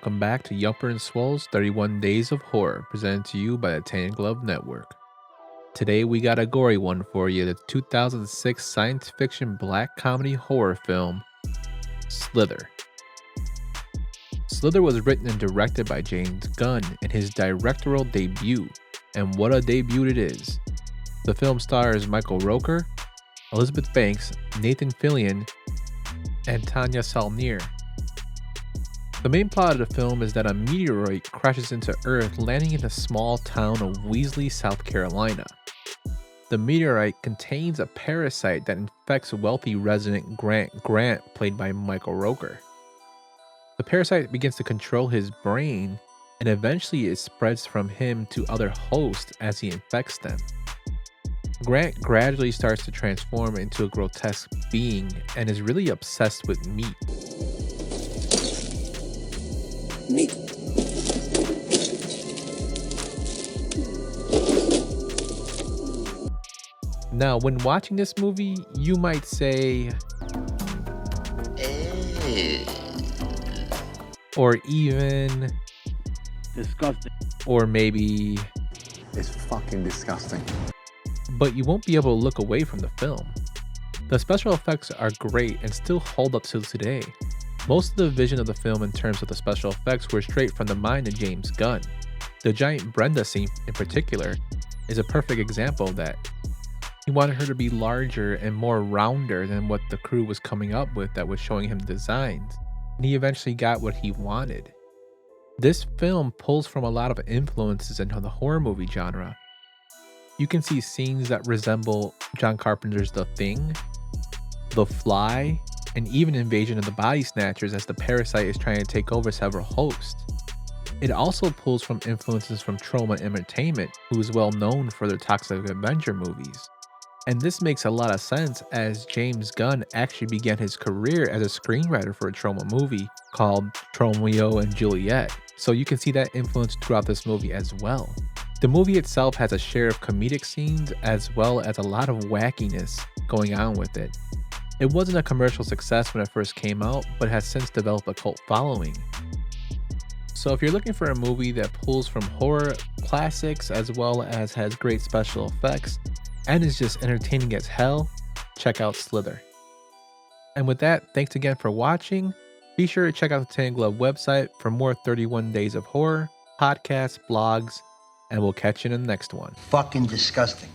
welcome back to Yumper and Swole's 31 Days of Horror, presented to you by the Tan Glove Network. Today we got a gory one for you, the 2006 science fiction black comedy horror film, Slither. Slither was written and directed by James Gunn in his directorial debut, and what a debut it is. The film stars Michael Rooker, Elizabeth Banks, Nathan Fillion, and Tania Saulnier. The main plot of the film is that a meteorite crashes into Earth, landing in the small town of Weasley, South Carolina. The meteorite contains a parasite that infects wealthy resident Grant, played by Michael Rooker. The parasite begins to control his brain, and eventually it spreads from him to other hosts as he infects them. Grant gradually starts to transform into a grotesque being and is really obsessed with meat. Now, when watching this movie, you might say, or even, disgusting, or maybe, it's fucking disgusting. But you won't be able to look away from the film. The special effects are great and still hold up till today. Most of the vision of the film in terms of the special effects were straight from the mind of James Gunn. The giant Brenda scene in particular is a perfect example of that. He wanted her to be larger and more rounder than what the crew was coming up with that was showing him designs, and he eventually got what he wanted. This film pulls from a lot of influences into the horror movie genre. You can see scenes that resemble John Carpenter's The Thing, The Fly, and even Invasion of the Body Snatchers as the parasite is trying to take over several hosts. It also pulls from influences from Troma Entertainment, who is well known for their toxic adventure movies. And this makes a lot of sense as James Gunn actually began his career as a screenwriter for a Troma movie called Romeo and Juliet, so you can see that influence throughout this movie as well. The movie itself has a share of comedic scenes as well as a lot of wackiness going on with it. It wasn't a commercial success when it first came out, but has since developed a cult following. So if you're looking for a movie that pulls from horror classics as well as has great special effects and is just entertaining as hell, check out Slither. And with that, thanks again for watching. Be sure to check out the Tan Glove website for more 31 Days of Horror, podcasts, blogs, and we'll catch you in the next one. fucking disgusting.